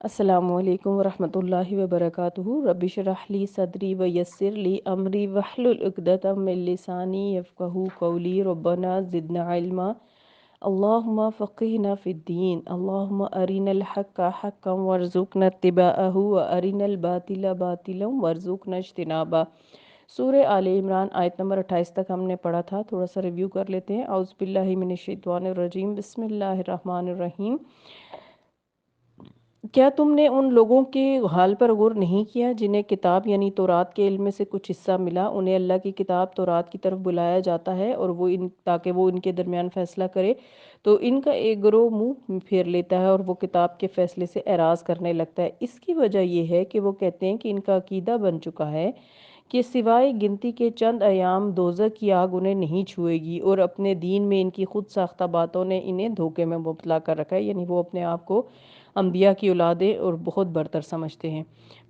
السلام علیکم ورحمۃ اللہ وبرکاتہ۔ رب اشرح لی صدری ویسر لی امری واحلل عقدۃ من لسانی یفقہوا قولی۔ ربنا زدنا علما، اللہم فقہنا فی الدین، اللہم ارنا الحق حقا وارزقنا اتباعہ وارنا الباطل باطلا وارزقنا اجتنابہ۔ سورہ آل عمران آیت نمبر 28 تک ہم نے پڑھا تھا، تھوڑا سا ریویو کر لیتے ہیں۔ اعوذ باللہ من الشیطان الرجیم، بسم اللہ الرحمن الرحیم۔ کیا تم نے ان لوگوں کے حال پر غور نہیں کیا جنہیں کتاب یعنی تورات کے علم میں سے کچھ حصہ ملا؟ انہیں اللہ کی کتاب تورات کی طرف بلایا جاتا ہے اور تاکہ وہ ان کے درمیان فیصلہ کرے، تو ان کا ایک گروہ منہ پھیر لیتا ہے اور وہ کتاب کے فیصلے سے اعراض کرنے لگتا ہے۔ اس کی وجہ یہ ہے کہ وہ کہتے ہیں کہ ان کا عقیدہ بن چکا ہے کہ سوائے گنتی کے چند ایام دوزخ کی آگ انہیں نہیں چھوئے گی، اور اپنے دین میں ان کی خود ساختہ باتوں نے انہیں دھوکے میں مبتلا کر رکھا ہے، یعنی وہ اپنے آپ کو انبیاء کی اولادیں اور بہت برتر سمجھتے ہیں۔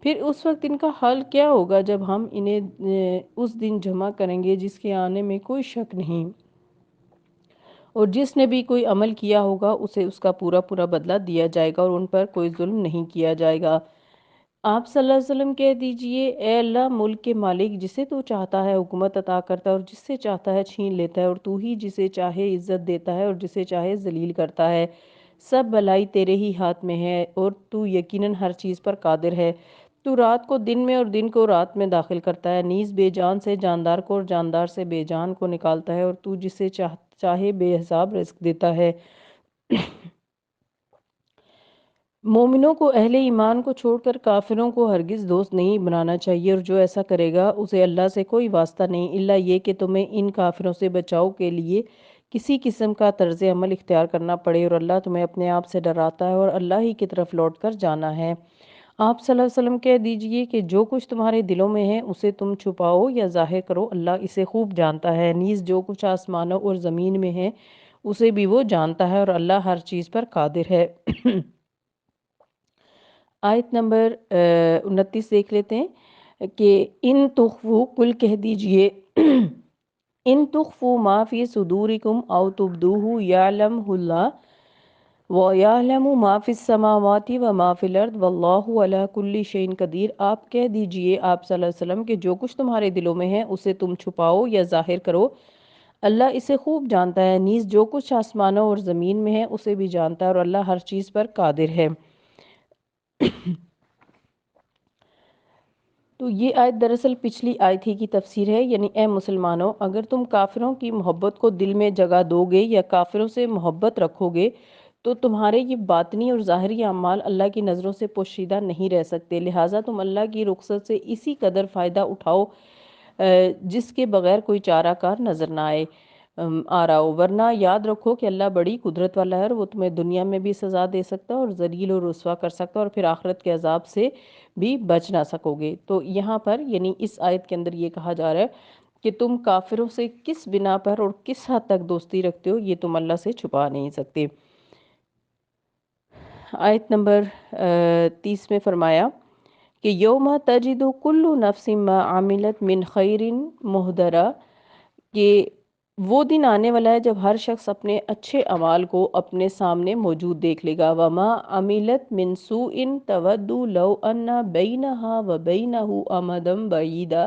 پھر اس وقت ان کا حال کیا ہوگا جب ہم انہیں اس دن جمع کریں گے جس کے آنے میں کوئی شک نہیں، اور جس نے بھی کوئی عمل کیا ہوگا اسے اس کا پورا پورا بدلہ دیا جائے گا اور ان پر کوئی ظلم نہیں کیا جائے گا۔ آپ صلی اللہ علیہ وسلم کہہ دیجئے، اے اللہ، ملک کے مالک، جسے تو چاہتا ہے حکومت عطا کرتا ہے اور جس سے چاہتا ہے چھین لیتا ہے، اور تو ہی جسے چاہے عزت دیتا ہے اور جسے چاہے ذلیل کرتا ہے۔ سب بھلائی تیرے ہی ہاتھ میں ہے اور تو یقیناً ہر چیز پر قادر ہے۔ تو رات کو دن میں اور دن کو رات میں داخل کرتا ہے، نیز بے جان سے جاندار کو اور جاندار سے بے جان کو نکالتا ہے، اور تو جسے چاہے بے حساب رزق دیتا ہے۔ مومنوں کو اہل ایمان کو چھوڑ کر کافروں کو ہرگز دوست نہیں بنانا چاہیے، اور جو ایسا کرے گا اسے اللہ سے کوئی واسطہ نہیں، الا یہ کہ تمہیں ان کافروں سے بچاؤ کے لیے کسی قسم کا طرز عمل اختیار کرنا پڑے، اور اللہ تمہیں اپنے آپ سے ڈراتا ہے اور اللہ ہی کی طرف لوٹ کر جانا ہے۔ آپ صلی اللہ علیہ وسلم کہہ دیجئے کہ جو کچھ تمہارے دلوں میں ہے اسے تم چھپاؤ یا ظاہر کرو، اللہ اسے خوب جانتا ہے، نیز جو کچھ آسمانوں اور زمین میں ہے اسے بھی وہ جانتا ہے، اور اللہ ہر چیز پر قادر ہے۔ آیت نمبر 29 دیکھ لیتے ہیں کہ ان تخفو، کل کہہ دیجئے، ان تخفو ما فی صدورکم او تبدوہ یعلمہ اللہ وَيَعْلَمُ مَا فِي السَّمَاوَاتِ وَمَا فِي الْأَرْضِ وَاللَّهُ عَلَىٰ كُلِّ شَيْءٍ قَدِيرٌ۔ آپ کہہ دیجئے آپ صلی اللہ علیہ وسلم کہ جو کچھ تمہارے دلوں میں ہے اسے تم چھپاؤ یا ظاہر کرو، اللہ اسے خوب جانتا ہے، نیز جو کچھ آسمانوں اور زمین میں ہے اسے بھی جانتا ہے، اور اللہ ہر چیز پر قادر ہے۔ تو یہ آیت دراصل پچھلی آیت ہی کی تفسیر ہے، یعنی اے مسلمانوں، اگر تم کافروں کی محبت کو دل میں جگہ دو گے یا کافروں سے محبت رکھو گے تو تمہارے یہ باطنی اور ظاہری اعمال اللہ کی نظروں سے پوشیدہ نہیں رہ سکتے، لہٰذا تم اللہ کی رخصت سے اسی قدر فائدہ اٹھاؤ جس کے بغیر کوئی چارہ کار نظر نہ آ رہا ہو، ورنہ یاد رکھو کہ اللہ بڑی قدرت والا ہے، اور وہ تمہیں دنیا میں بھی سزا دے سکتا ہے اور ذلیل اور رسوا کر سکتا ہے، اور پھر آخرت کے عذاب سے بھی بچ نہ سکو گے۔ تو یہاں پر یعنی اس آیت کے اندر یہ کہا جا رہا ہے کہ تم کافروں سے کس بنا پر اور کس حد تک دوستی رکھتے ہو یہ تم اللہ سے چھپا نہیں سکتے۔ آیت نمبر 30 میں فرمایا کہ یوم تجد کل نفس ما عملت من خیر محضرا، کہ وہ دن آنے والا ہے جب ہر شخص اپنے اچھے اعمال کو اپنے سامنے موجود دیکھ لے گا۔ وما عملت من سوء تود لو ان بینہا و بینہ امدا بعیدا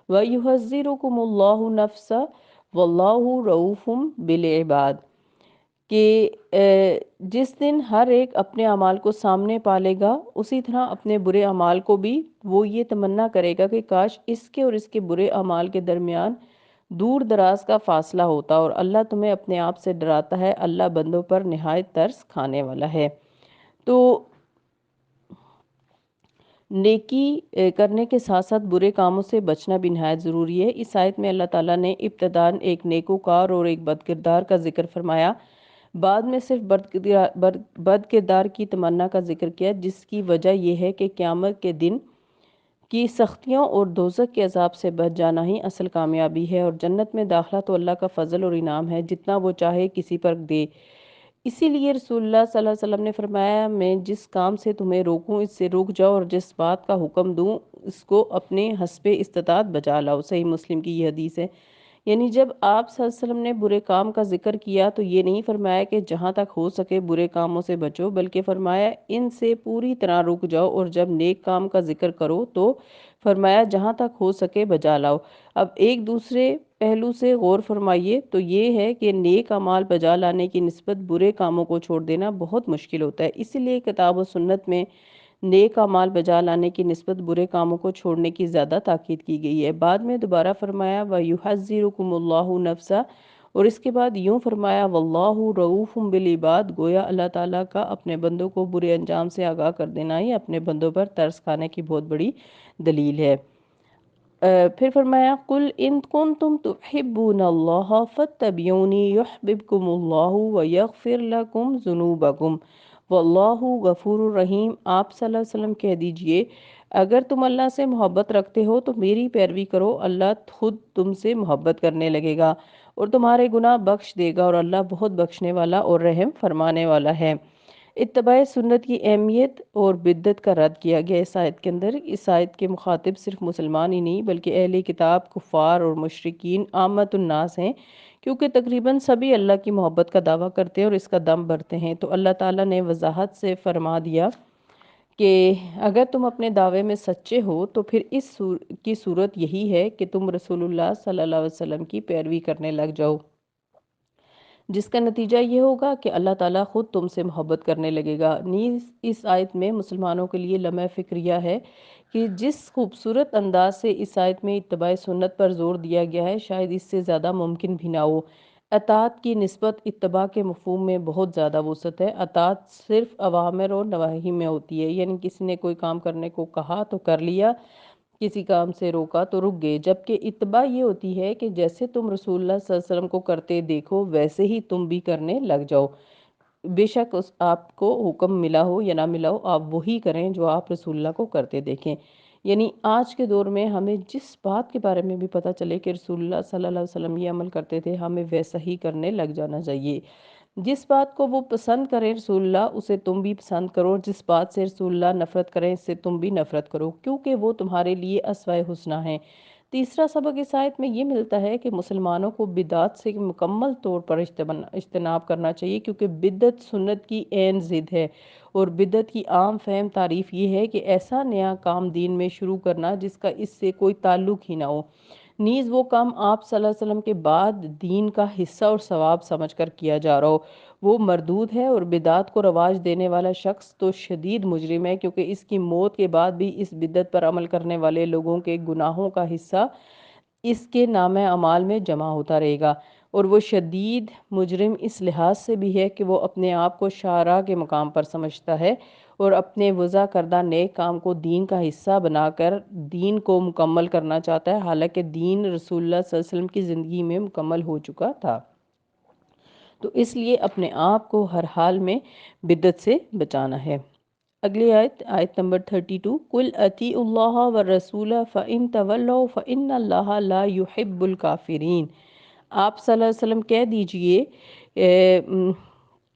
ویحذرکم اللہ نفسہ واللہ رؤوف بالعباد، کہ جس دن ہر ایک اپنے اعمال کو سامنے پالے گا اسی طرح اپنے برے اعمال کو بھی وہ یہ تمنا کرے گا کہ کاش اس کے اور اس کے برے اعمال کے درمیان دور دراز کا فاصلہ ہوتا، اور اللہ تمہیں اپنے آپ سے ڈراتا ہے، اللہ بندوں پر نہایت ترس کھانے والا ہے۔ تو نیکی کرنے کے ساتھ ساتھ برے کاموں سے بچنا بھی نہایت ضروری ہے۔ اس آیت میں اللہ تعالیٰ نے ابتداً ایک نیکوکار اور ایک بد کردار کا ذکر فرمایا، بعد میں صرف بد کردار کی تمنا کا ذکر کیا، جس کی وجہ یہ ہے کہ قیامت کے دن کی سختیوں اور دوزخ کے عذاب سے بچ جانا ہی اصل کامیابی ہے، اور جنت میں داخلہ تو اللہ کا فضل اور انعام ہے، جتنا وہ چاہے کسی پر دے۔ اسی لیے رسول اللہ صلی اللہ علیہ وسلم نے فرمایا، میں جس کام سے تمہیں روکوں اس سے رک جاؤ، اور جس بات کا حکم دوں اس کو اپنے حسب استطاعت بجا لاؤ۔ صحیح مسلم کی یہ حدیث ہے یعنی جب آپ صلی اللہ علیہ وسلم نے برے کام کا ذکر کیا تو یہ نہیں فرمایا کہ جہاں تک ہو سکے برے کاموں سے بچو، بلکہ فرمایا ان سے پوری طرح رک جاؤ، اور جب نیک کام کا ذکر کرو تو فرمایا جہاں تک ہو سکے بجا لاؤ۔ اب ایک دوسرے پہلو سے غور فرمائیے تو یہ ہے کہ نیک اعمال بجا لانے کی نسبت برے کاموں کو چھوڑ دینا بہت مشکل ہوتا ہے، اسی لیے کتاب و سنت میں نیک اعمال بجا لانے کی نسبت برے کاموں کو چھوڑنے کی زیادہ تاکید کی گئی ہے۔ بعد میں دوبارہ فرمایا وَيُحَذِّرُكُمُ اللَّهُ نَفْسَهُ، اور اس کے بعد یوں فرمایا وَاللَّهُ رَءُوفٌ بِالْعِبَادِ، گویا اللہ تعالیٰ کا اپنے بندوں کو برے انجام سے آگاہ کر دینا ہی اپنے بندوں پر ترس کھانے کی بہت بڑی دلیل ہے۔ پھر فرمایا قُلْ إِن كُنتُمْ تُحِبُّونَ اللَّهَ فَاتَّبِعُونِي يُحْبِبْكُمُ اللَّهُ وَيَغْفِرْ لَكُمْ ذُنُوبَكُمْ وَاللَّهُ غَفُورٌ رَحِيمٌ۔ آپ صلی اللہ علیہ وسلم کہہ دیجئے اگر تم اللہ سے محبت رکھتے ہو تو میری پیروی کرو، اللہ خود تم سے محبت کرنے لگے گا اور تمہارے گناہ بخش دے گا، اور اللہ بہت بخشنے والا اور رحم فرمانے والا ہے۔ اتباع سنت کی اہمیت اور بدعت کا رد کیا گیا اس آیت کے اندر۔ اس آیت کے مخاطب صرف مسلمان ہی نہیں بلکہ اہل کتاب، کفار اور مشرکین عامت الناس ہیں، کیونکہ تقریباً سبھی اللہ کی محبت کا دعویٰ کرتے ہیں اور اس کا دم بھرتے ہیں۔ تو اللہ تعالیٰ نے وضاحت سے فرما دیا کہ اگر تم اپنے دعوے میں سچے ہو تو پھر اس کی صورت یہی ہے کہ تم رسول اللہ صلی اللہ علیہ وسلم کی پیروی کرنے لگ جاؤ، جس کا نتیجہ یہ ہوگا کہ اللہ تعالیٰ خود تم سے محبت کرنے لگے گا۔ نیز اس آیت میں مسلمانوں کے لیے لمحہ فکریہ ہے کہ جس خوبصورت انداز سے اس آیت میں اتباع سنت پر زور دیا گیا ہے شاید اس سے زیادہ ممکن بھی نہ ہو۔ اطاعت کی نسبت اتباع کے مفہوم میں بہت زیادہ وسعت ہے۔ اطاعت صرف اوامر اور نواہی میں ہوتی ہے، یعنی کسی نے کوئی کام کرنے کو کہا تو کر لیا، کسی کام سے روکا تو رک گئے، جبکہ اتباع یہ ہوتی ہے کہ جیسے تم رسول اللہ صلی اللہ علیہ وسلم کو کرتے دیکھو ویسے ہی تم بھی کرنے لگ جاؤ، بے شک آپ کو حکم ملا ہو یا نہ ملا ہو، آپ وہی کریں جو آپ رسول اللہ کو کرتے دیکھیں۔ یعنی آج کے دور میں ہمیں جس بات کے بارے میں بھی پتہ چلے کہ رسول اللہ صلی اللہ علیہ وسلم یہ عمل کرتے تھے، ہمیں ویسا ہی کرنے لگ جانا چاہیے۔ جس بات کو وہ پسند کریں رسول اللہ اسے تم بھی پسند کرو، جس بات سے رسول اللہ نفرت کریں اس سے تم بھی نفرت کرو، کیونکہ وہ تمہارے لیے اسوہ حسنہ ہیں۔ تیسرا سبق اس آیت میں یہ ملتا ہے کہ مسلمانوں کو بدعات سے مکمل طور پر اجتناب کرنا چاہیے، کیونکہ بدعت سنت کی عین ضد ہے، اور بدعت کی عام فہم تعریف یہ ہے کہ ایسا نیا کام دین میں شروع کرنا جس کا اس سے کوئی تعلق ہی نہ ہو، نیز وہ کام آپ صلی اللہ علیہ وسلم کے بعد دین کا حصہ اور ثواب سمجھ کر کیا جا رہا ہو، وہ مردود ہے، اور بدعات کو رواج دینے والا شخص تو شدید مجرم ہے، کیونکہ اس کی موت کے بعد بھی اس بدعت پر عمل کرنے والے لوگوں کے گناہوں کا حصہ اس کے نامہ اعمال میں جمع ہوتا رہے گا، اور وہ شدید مجرم اس لحاظ سے بھی ہے کہ وہ اپنے آپ کو شعراء کے مقام پر سمجھتا ہے اور اپنے وضع کردہ نیک کام کو دین کا حصہ بنا کر دین کو مکمل کرنا چاہتا ہے، حالانکہ دین رسول اللہ صلی اللہ علیہ وسلم کی زندگی میں مکمل ہو چکا تھا۔ تو اس لیے اپنے آپ کو ہر حال میں بدعت سے بچانا ہے۔ اگلی آیت، آیت نمبر 32، قُلْ أَطِیعُوا اللَّهَ وَالرَّسُولَ فَإِن تَوَلَّوْا فَإِنَّ اللَّهَ لَا يُحِبُّ الْكَافِرِينَ۔ آپ صلی اللہ علیہ وسلم کہہ دیجئے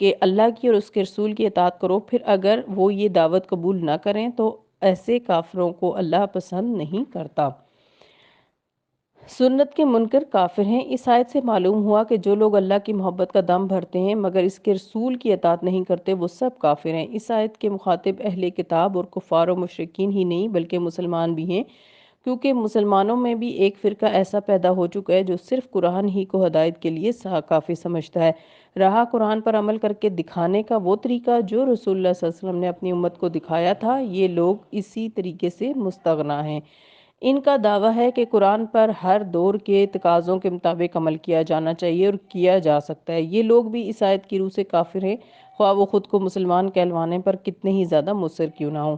کہ اللہ کی اور اس کے رسول کی اطاعت کرو، پھر اگر وہ یہ دعوت قبول نہ کریں تو ایسے کافروں کو اللہ پسند نہیں کرتا۔ سنت کے منکر کافر ہیں۔ اس آیت سے معلوم ہوا کہ جو لوگ اللہ کی محبت کا دم بھرتے ہیں مگر اس کے رسول کی اطاعت نہیں کرتے وہ سب کافر ہیں۔ اس آیت کے مخاطب اہل کتاب اور کفار و مشرکین ہی نہیں بلکہ مسلمان بھی ہیں، کیونکہ مسلمانوں میں بھی ایک فرقہ ایسا پیدا ہو چکا ہے جو صرف قرآن ہی کو ہدایت کے لیے کافی سمجھتا ہے۔ رہا قرآن پر عمل کر کے دکھانے کا وہ طریقہ جو رسول اللہ صلی اللہ علیہ وسلم نے اپنی امت کو دکھایا تھا، یہ لوگ اسی طریقے سے مستغنا ہیں۔ ان کا دعویٰ ہے کہ قرآن پر ہر دور کے تقاضوں کے مطابق عمل کیا جانا چاہیے اور کیا جا سکتا ہے۔ یہ لوگ بھی اس آیت کی روح سے کافر ہیں، خواہ وہ خود کو مسلمان کہلوانے پر کتنے ہی زیادہ مصر کیوں نہ ہوں۔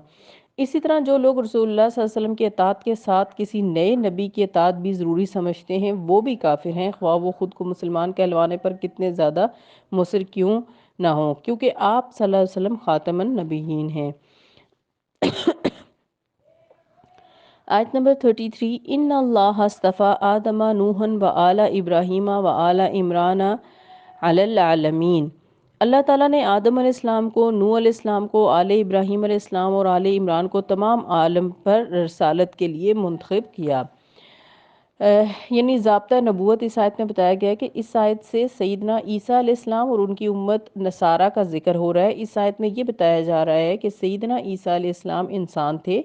اسی طرح جو لوگ رسول اللہ صلی اللہ علیہ وسلم کی اطاعت کے ساتھ کسی نئے نبی کی اطاعت بھی ضروری سمجھتے ہیں، وہ بھی کافر ہیں، خواہ وہ خود کو مسلمان کہلوانے پر کتنے زیادہ مصر کیوں نہ ہوں، کیونکہ آپ صلی اللہ علیہ وسلم خاتم النبیین ہیں۔ آیت نمبر 33، ان اللہ اصطفیٰ آدم نوحا وآل ابراہیم وآل عمران علی العالمین۔ اللہ تعالیٰ نے آدم علیہ السلام کو، نوح علیہ السلام کو، آل ابراہیم علیہ السلام اور آل عمران کو تمام عالم پر رسالت کے لیے منتخب کیا۔ یعنی ضابطہ نبوت اس آیت میں بتایا گیا ہے کہ اس آیت سے سیدنا عیسیٰ علیہ السلام اور ان کی امت نصارہ کا ذکر ہو رہا ہے۔ اس آیت میں یہ بتایا جا رہا ہے کہ سیدنا عیسیٰ علیہ السلام انسان تھے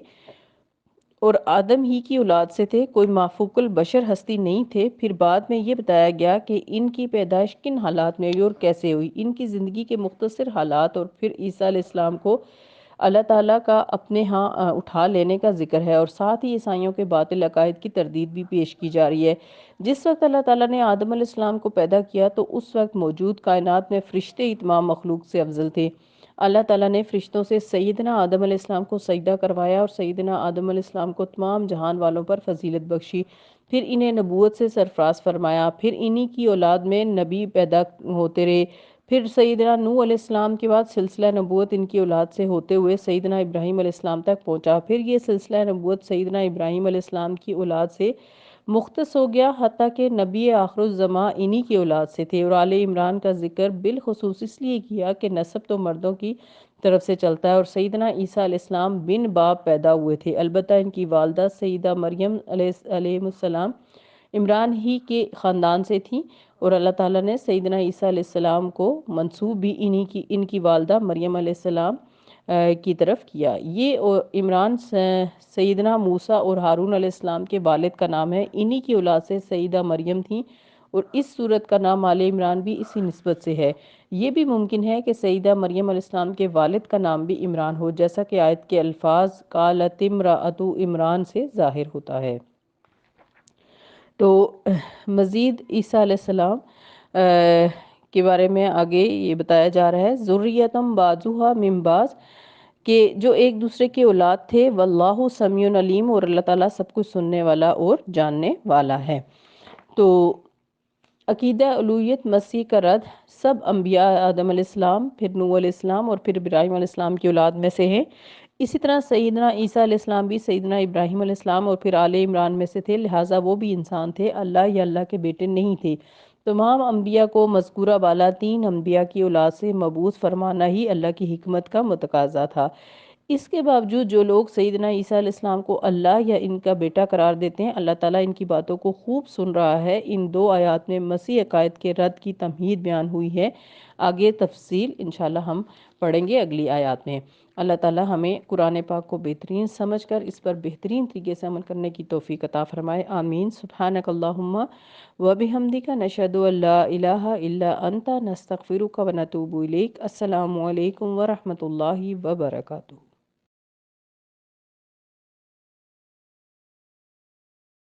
اور آدم ہی کی اولاد سے تھے، کوئی مافوق البشر ہستی نہیں تھے۔ پھر بعد میں یہ بتایا گیا کہ ان کی پیدائش کن حالات میں ہوئی اور کیسے ہوئی۔ ان کی زندگی کے مختصر حالات اور پھر عیسیٰ علیہ السلام کو اللہ تعالیٰ کا اپنے ہاں اٹھا لینے کا ذکر ہے، اور ساتھ ہی عیسائیوں کے باطل عقائد کی تردید بھی پیش کی جا رہی ہے۔ جس وقت اللہ تعالیٰ نے آدم علیہ السلام کو پیدا کیا تو اس وقت موجود کائنات میں فرشتے ہی تمام مخلوق سے افضل تھے۔ اللہ تعالیٰ نے فرشتوں سے سیدنا آدم علیہ السلام کو سجدہ کروایا اور سیدنا آدم علیہ السلام کو تمام جہان والوں پر فضیلت بخشی، پھر انہیں نبوت سے سرفراز فرمایا، پھر انہی کی اولاد میں نبی پیدا ہوتے رہے، پھر سیدنا نوح علیہ السلام کے بعد سلسلہ نبوت ان کی اولاد سے ہوتے ہوئے سیدنا ابراہیم علیہ السلام تک پہنچا، پھر یہ سلسلہ نبوت سیدنا ابراہیم علیہ السلام کی اولاد سے مختص ہو گیا، حتیٰ کہ نبی آخر الزماں انہی کی اولاد سے تھے۔ اور آل عمران کا ذکر بالخصوص اس لیے کیا کہ نسب تو مردوں کی طرف سے چلتا ہے، اور سیدنا عیسیٰ علیہ السلام بن باپ پیدا ہوئے تھے، البتہ ان کی والدہ سیدہ مریم علیہ السلام عمران ہی کے خاندان سے تھیں، اور اللہ تعالیٰ نے سیدنا عیسیٰ علیہ السلام کو منسوب بھی ان کی والدہ مریم علیہ السلام کی طرف کیا۔ یہ عمران سیدنا موسیٰ اور ہارون علیہ السلام کے والد کا نام ہے، انہی کی اولاد سے سیدہ مریم تھیں، اور اس صورت کا نام آل عمران بھی اسی نسبت سے ہے۔ یہ بھی ممکن ہے کہ سیدہ مریم علیہ السلام کے والد کا نام بھی عمران ہو، جیسا کہ آیت کے الفاظ قالت امرأۃ عمران سے ظاہر ہوتا ہے۔ تو مزید عیسیٰ علیہ السلام کے بارے میں آگے یہ بتایا جا رہا ہے، ذریۃ بعضھا من بعض، کہ جو ایک دوسرے کے اولاد تھے، واللہ سمیع علیم، اور اللہ تعالیٰ سب کچھ سننے والا اور جاننے والا ہے۔ تو عقیدہ الوہیت مسیح کا رد، سب انبیاء آدم علیہ السلام، پھر نوح علیہ السلام اور پھر ابراہیم علیہ السلام کی اولاد میں سے ہیں۔ اسی طرح سیدنا عیسیٰ علیہ السلام بھی سیدنا ابراہیم علیہ السلام اور پھر آل عمران میں سے تھے، لہٰذا وہ بھی انسان تھے، اللہ یا اللہ کے بیٹے نہیں تھے۔ تمام انبیاء کو مذکورہ بالا تین انبیاء کی اولاد سے مبعوث فرمانا ہی اللہ کی حکمت کا متقاضا تھا۔ اس کے باوجود جو لوگ سیدنا عیسیٰ علیہ السلام کو اللہ یا ان کا بیٹا قرار دیتے ہیں، اللہ تعالیٰ ان کی باتوں کو خوب سن رہا ہے۔ ان دو آیات میں مسیح عقائد کے رد کی تمہید بیان ہوئی ہے، آگے تفصیل انشاءاللہ ہم پڑھیں گے اگلی آیات میں۔ اللہ تعالیٰ ہمیں قرآن پاک کو بہترین سمجھ کر اس پر بہترین طریقے سے عمل کرنے کی توفیق عطا فرمائے، آمین۔ سبحانک اللہم وبحمدک، نشہد ان لا الہ الا انت، نستغفرک ونتوب الیک۔ السلام علیکم ورحمۃ اللہ وبرکاتہ۔